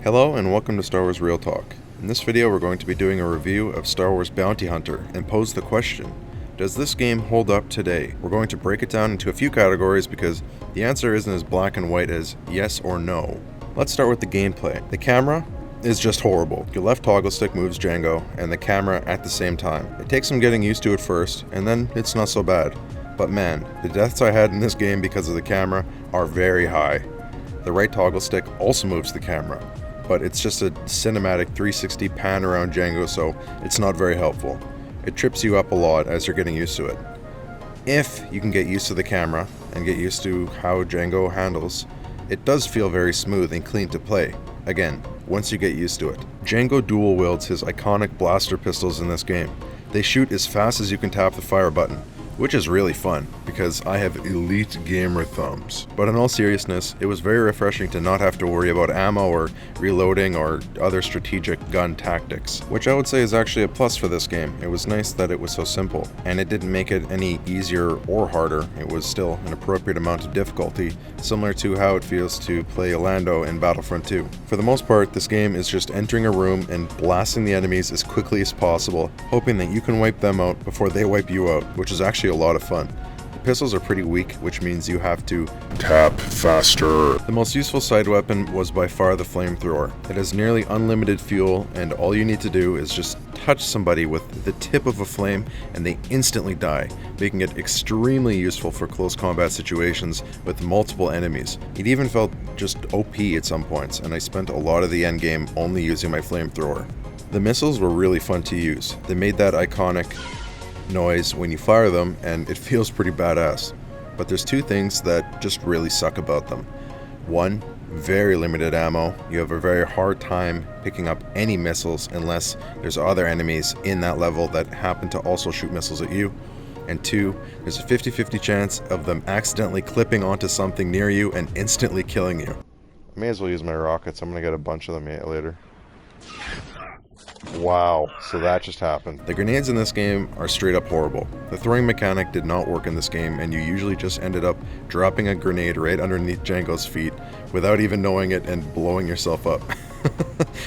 Hello and welcome to Star Wars Real Talk. In this video we're going to be doing a review of Star Wars Bounty Hunter and pose the question, does this game hold up today? We're going to break it down into a few categories because the answer isn't as black and white as yes or no. Let's start with the gameplay. The camera is just horrible. Your left toggle stick moves Jango and the camera at the same time. It takes some getting used to at first and then it's not so bad. But man, the deaths I had in this game because of the camera are very high. The right toggle stick also moves the camera, but it's just a cinematic 360 pan around Jango, so it's not very helpful. It trips you up a lot as you're getting used to it. If you can get used to the camera and get used to how Jango handles, it does feel very smooth and clean to play. Again, once you get used to it. Jango dual wields his iconic blaster pistols in this game. They shoot as fast as you can tap the fire button, which is really fun because I have elite gamer thumbs. But in all seriousness, it was very refreshing to not have to worry about ammo or reloading or other strategic gun tactics, which I would say is actually a plus for this game. It was nice that it was so simple, and it didn't make it any easier or harder. It was still an appropriate amount of difficulty, similar to how it feels to play Lando in Battlefront 2. For the most part, this game is just entering a room and blasting the enemies as quickly as possible, hoping that you can wipe them out before they wipe you out, which is actually a lot of fun. The pistols are pretty weak, which means you have to tap faster. The most useful side weapon was by far the flamethrower. It has nearly unlimited fuel, and all you need to do is just touch somebody with the tip of a flame and they instantly die, making it extremely useful for close combat situations with multiple enemies. It even felt just OP at some points, and I spent a lot of the endgame only using my flamethrower. The missiles were really fun to use. They made that iconic noise when you fire them, and it feels pretty badass. But there's two things that just really suck about them. One, very limited ammo. You have a very hard time picking up any missiles unless there's other enemies in that level that happen to also shoot missiles at you. And two, there's a 50-50 chance of them accidentally clipping onto something near you and instantly killing you. I may as well use my rockets. I'm gonna get a bunch of them later. Wow, so that just happened. The grenades in this game are straight up horrible. The throwing mechanic did not work in this game, and you usually just ended up dropping a grenade right underneath Jango's feet without even knowing it and blowing yourself up.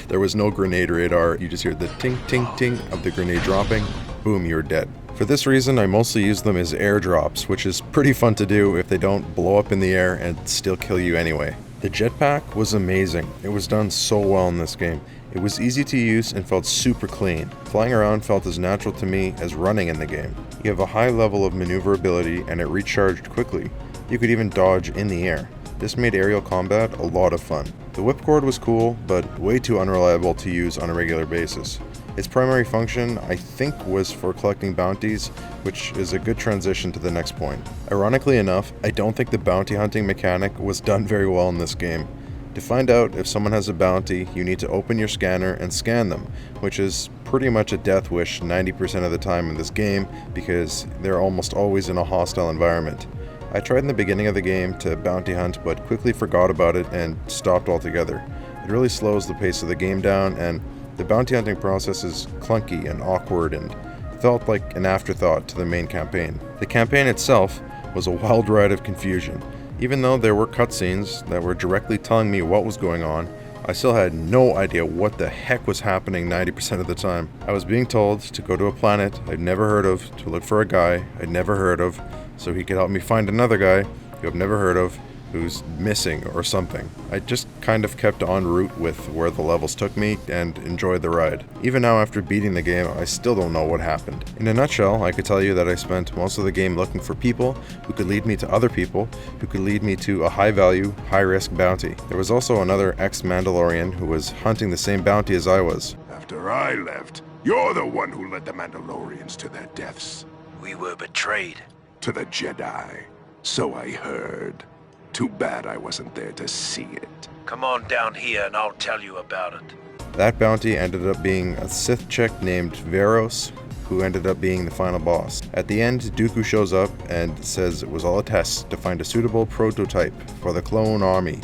There was no grenade radar, you just hear the ting ting ting of the grenade dropping, boom, you're dead. For this reason, I mostly use them as airdrops, which is pretty fun to do if they don't blow up in the air and still kill you anyway. The jetpack was amazing. It was done so well in this game. It was easy to use and felt super clean. Flying around felt as natural to me as running in the game. You have a high level of maneuverability and it recharged quickly. You could even dodge in the air. This made aerial combat a lot of fun. The whipcord was cool, but way too unreliable to use on a regular basis. Its primary function, I think, was for collecting bounties, which is a good transition to the next point. Ironically enough, I don't think the bounty hunting mechanic was done very well in this game. To find out if someone has a bounty, you need to open your scanner and scan them, which is pretty much a death wish 90% of the time in this game because they're almost always in a hostile environment. I tried in the beginning of the game to bounty hunt but quickly forgot about it and stopped altogether. It really slows the pace of the game down, and the bounty hunting process is clunky and awkward and felt like an afterthought to the main campaign. The campaign itself was a wild ride of confusion. Even though there were cutscenes that were directly telling me what was going on, I still had no idea what the heck was happening 90% of the time. I was being told to go to a planet I'd never heard of, to look for a guy I'd never heard of, so he could help me find another guy who I've never heard of, who's missing or something. I just kind of kept en route with where the levels took me and enjoyed the ride. Even now after beating the game, I still don't know what happened. In a nutshell, I could tell you that I spent most of the game looking for people who could lead me to other people who could lead me to a high-value, high-risk bounty. There was also another ex-Mandalorian who was hunting the same bounty as I was. After I left, you're the one who led the Mandalorians to their deaths. We were betrayed. To the Jedi. So I heard. Too bad I wasn't there to see it. Come on down here and I'll tell you about it. That bounty ended up being a Sith chick named Veros, who ended up being the final boss. At the end, Dooku shows up and says it was all a test to find a suitable prototype for the clone army,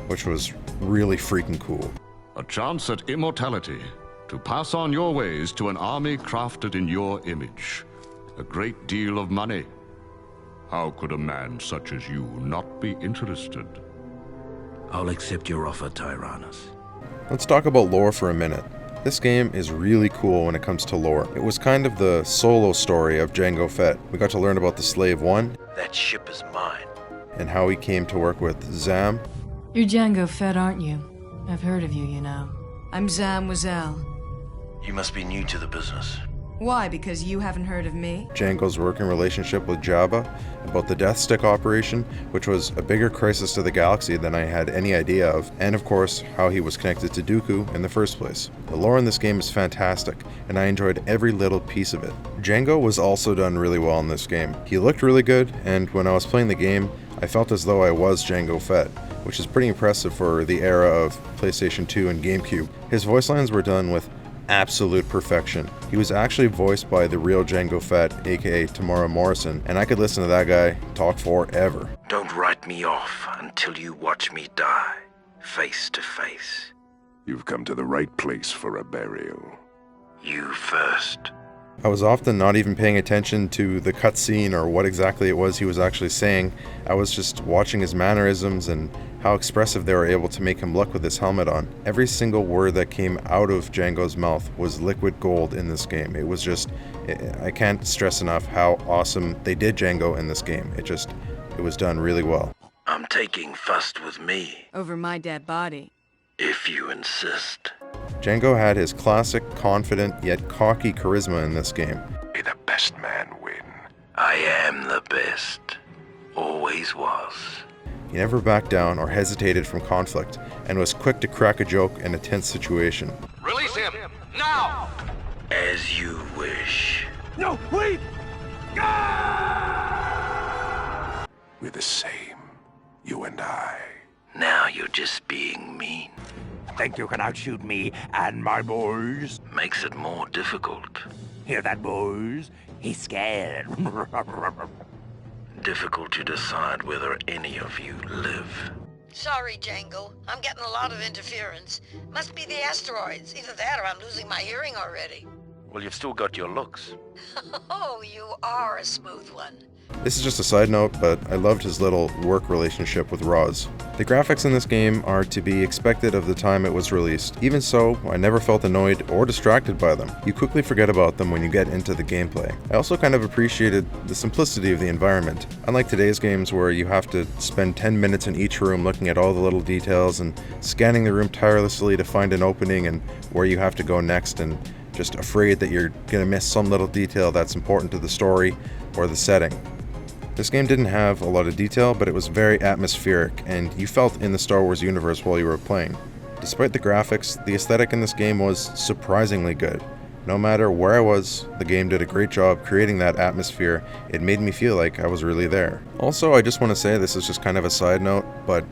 which was really freaking cool. A chance at immortality, to pass on your ways to an army crafted in your image. A great deal of money. How could a man such as you not be interested? I'll accept your offer, Tyrannus. Let's talk about lore for a minute. This game is really cool when it comes to lore. It was kind of the solo story of Jango Fett. We got to learn about the Slave One That ship is mine. and how he came to work with Zam. You're Jango Fett, aren't you? I've heard of you, you know. I'm Zam Wazell. You must be new to the business. Why? Because you haven't heard of me? Jango's working relationship with Jabba, about the Death Stick operation, which was a bigger crisis to the galaxy than I had any idea of, and of course, how he was connected to Dooku in the first place. The lore in this game is fantastic, and I enjoyed every little piece of it. Jango was also done really well in this game. He looked really good, and when I was playing the game, I felt as though I was Jango Fett, which is pretty impressive for the era of PlayStation 2 and GameCube. His voice lines were done with absolute perfection. He was actually voiced by the real Jango Fett, aka Tamara Morrison, and I could listen to that guy talk forever. Don't write me off until you watch me die, face to face. You've come to the right place for a burial. You first. I was often not even paying attention to the cutscene or what exactly it was he was actually saying. I was just watching his mannerisms and how expressive they were able to make him look with his helmet on. Every single word that came out of Jango's mouth was liquid gold in this game. It was just, I can't stress enough how awesome they did Jango in this game. It was done really well. I'm taking first with me, Over my dead body. if you insist. Jango had his classic, confident, yet cocky charisma in this game. May the best man win. I am the best. Always was. He never backed down or hesitated from conflict, and was quick to crack a joke in a tense situation. Release him! Now! As you wish. No, wait! We're the same, you and I. Now you're just being mean. Think you can outshoot me and my boys? Makes it more difficult. Hear that, boys? He's scared. Difficult to decide whether any of you live. Sorry, Jango. I'm getting a lot of interference. Must be the asteroids. Either that or I'm losing my hearing already. Well, you've still got your looks. Oh, you are a smooth one. This is just a side note, but I loved his little work relationship with Roz. The graphics in this game are to be expected of the time it was released. Even so, I never felt annoyed or distracted by them. You quickly forget about them when you get into the gameplay. I also kind of appreciated the simplicity of the environment. Unlike today's games where you have to spend 10 minutes in each room looking at all the little details and scanning the room tirelessly to find an opening and where you have to go next, and just afraid that you're gonna miss some little detail that's important to the story or the setting. This game didn't have a lot of detail, but it was very atmospheric, and you felt in the Star Wars universe while you were playing. Despite the graphics, the aesthetic in this game was surprisingly good. No matter where I was, the game did a great job creating that atmosphere. It made me feel like I was really there. Also, I just want to say, this is just kind of a side note, but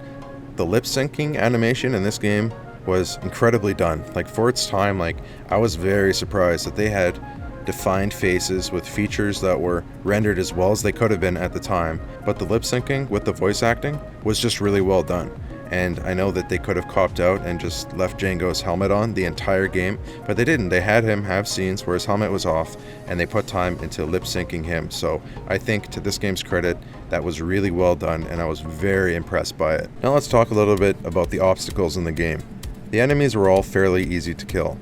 the lip syncing animation in this game was incredibly done. Like, for its time, I was very surprised that they had defined faces with features that were rendered as well as they could have been at the time, but the lip syncing with the voice acting was just really well done. And I know that they could have copped out and just left Jango's helmet on the entire game, but they didn't. They had him have scenes where his helmet was off, and they put time into lip syncing him. So I think, to this game's credit, that was really well done, and I was very impressed by it. Now let's talk a little bit about the obstacles in the game. The enemies were all fairly easy to kill.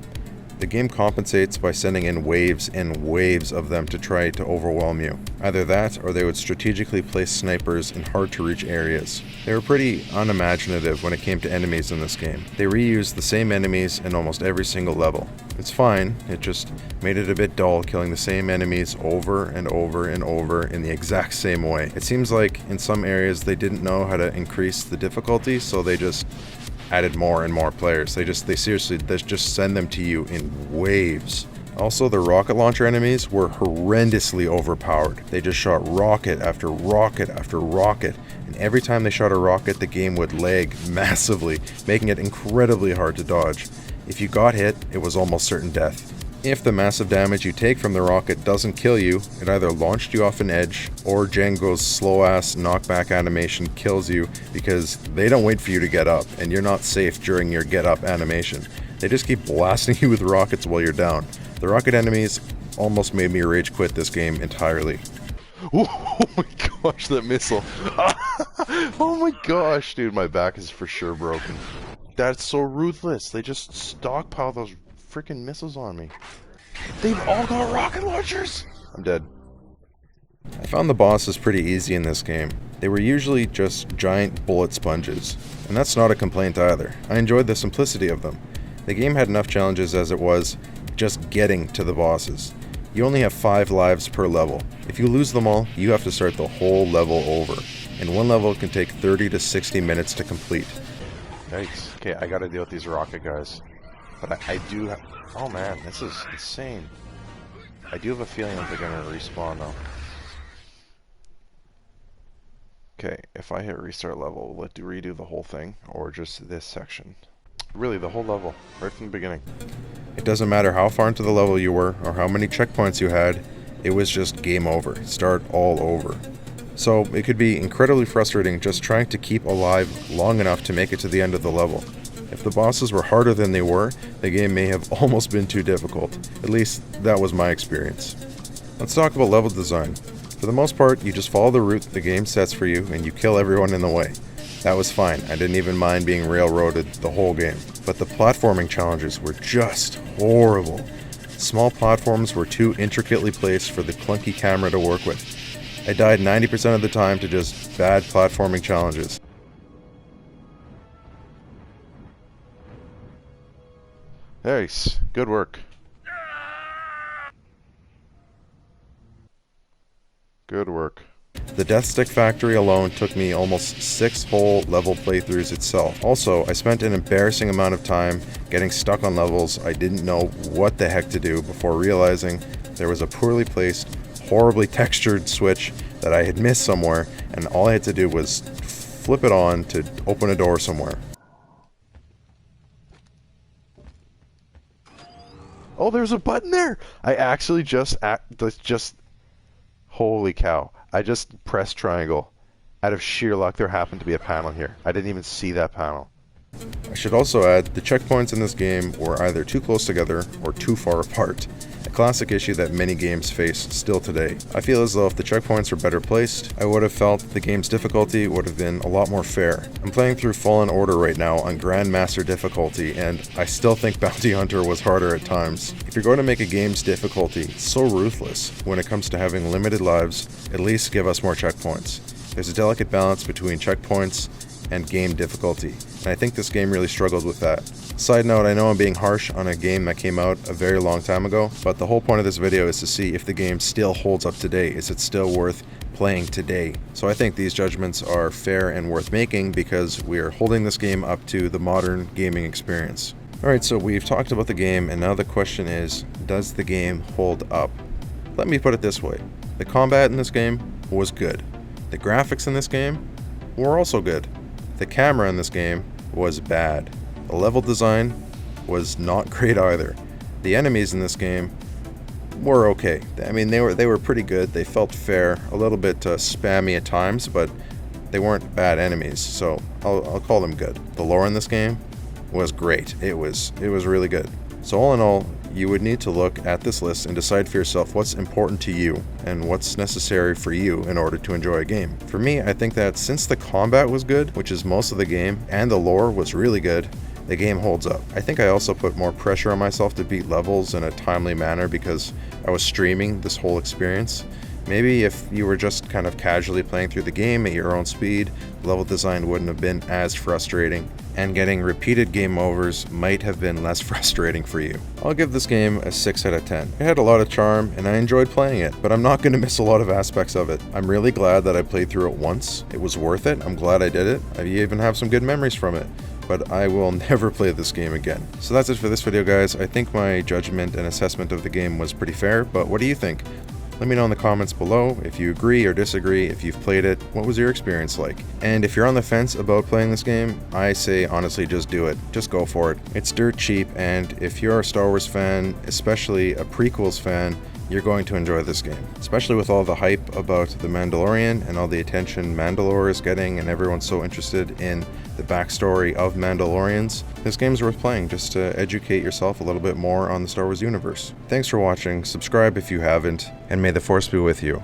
The game compensates by sending in waves and waves of them to try to overwhelm you. Either that, or they would strategically place snipers in hard-to-reach areas. They were pretty unimaginative when it came to enemies in this game. They reused the same enemies in almost every single level. It's fine, it just made it a bit dull killing the same enemies over and over and over in the exact same way. It seems like in some areas they didn't know how to increase the difficulty, so they just added more and more players. They just send them to you in waves. Also, the rocket launcher enemies were horrendously overpowered. They just shot rocket after rocket after rocket, and every time they shot a rocket, the game would lag massively, making it incredibly hard to dodge. If you got hit, it was almost certain death. If the massive damage you take from the rocket doesn't kill you, it either launched you off an edge, or Jango's slow-ass knockback animation kills you because they don't wait for you to get up, and you're not safe during your get-up animation. They just keep blasting you with rockets while you're down. The rocket enemies almost made me rage quit this game entirely. Oh my gosh, that missile. Oh my gosh, dude, my back is for sure broken. That's so ruthless. They just stockpile those freaking missiles on me. They've all got rocket launchers! I'm dead. I found the bosses pretty easy in this game. They were usually just giant bullet sponges. And that's not a complaint either. I enjoyed the simplicity of them. The game had enough challenges as it was just getting to the bosses. You only have 5 lives per level. If you lose them all, you have to start the whole level over. And one level can take 30 to 60 minutes to complete. Yikes. Okay, I gotta deal with these rocket guys. But I do have... Oh man, this is insane. I do have a feeling that they're gonna respawn though. Okay, if I hit restart level, will it redo the whole thing? Or just this section? Really, the whole level, right from the beginning. It doesn't matter how far into the level you were, or how many checkpoints you had, it was just game over. Start all over. So, it could be incredibly frustrating just trying to keep alive long enough to make it to the end of the level. If the bosses were harder than they were, the game may have almost been too difficult. At least, that was my experience. Let's talk about level design. For the most part, you just follow the route the game sets for you, and you kill everyone in the way. That was fine. I didn't even mind being railroaded the whole game. But the platforming challenges were just horrible. Small platforms were too intricately placed for the clunky camera to work with. I died 90% of the time to just bad platforming challenges. Nice. Good work. Good work. The Death Stick Factory alone took me almost 6 whole level playthroughs itself. Also, I spent an embarrassing amount of time getting stuck on levels I didn't know what the heck to do before realizing there was a poorly placed, horribly textured switch that I had missed somewhere, and all I had to do was flip it on to open a door somewhere. Oh, there's a button there! I actually holy cow. I just pressed triangle. Out of sheer luck, there happened to be a panel here. I didn't even see that panel. I should also add, the checkpoints in this game were either too close together or too far apart. A classic issue that many games face still today. I feel as though if the checkpoints were better placed, I would have felt the game's difficulty would have been a lot more fair. I'm playing through Fallen Order right now on Grandmaster difficulty, and I still think Bounty Hunter was harder at times. If you're going to make a game's difficulty so ruthless when it comes to having limited lives, at least give us more checkpoints. There's a delicate balance between checkpoints and game difficulty, and I think this game really struggled with that. Side note, I know I'm being harsh on a game that came out a very long time ago, but the whole point of this video is to see if the game still holds up today. Is it still worth playing today? So I think these judgments are fair and worth making because we are holding this game up to the modern gaming experience. Alright, so we've talked about the game, and now the question is, does the game hold up? Let me put it this way. The combat in this game was good. The graphics in this game were also good. The camera in this game was bad. The level design was not great either. The enemies in this game were okay. I mean, they were pretty good. They felt fair, a little bit spammy at times, but they weren't bad enemies, so I'll call them good. The lore in this game was great. It was really good. So all in all, you would need to look at this list and decide for yourself what's important to you and what's necessary for you in order to enjoy a game. For me, I think that since the combat was good, which is most of the game, and the lore was really good, the game holds up. I think I also put more pressure on myself to beat levels in a timely manner because I was streaming this whole experience. Maybe if you were just kind of casually playing through the game at your own speed, level design wouldn't have been as frustrating, and getting repeated game overs might have been less frustrating for you. I'll give this game a 6 out of 10. It had a lot of charm, and I enjoyed playing it, but I'm not going to miss a lot of aspects of it. I'm really glad that I played through it once. It was worth it. I'm glad I did it. I even have some good memories from it. But I will never play this game again. So that's it for this video, guys. I think my judgment and assessment of the game was pretty fair, but what do you think? Let me know in the comments below if you agree or disagree. If you've played it, what was your experience like? And if you're on the fence about playing this game, I say honestly just do it. Just go for it. It's dirt cheap, and if you're a Star Wars fan, especially a prequels fan, you're going to enjoy this game. Especially with all the hype about The Mandalorian and all the attention Mandalore is getting, and everyone's so interested in the backstory of Mandalorians. This game's worth playing just to educate yourself a little bit more on the Star Wars universe. Thanks for watching, subscribe if you haven't, and may the Force be with you.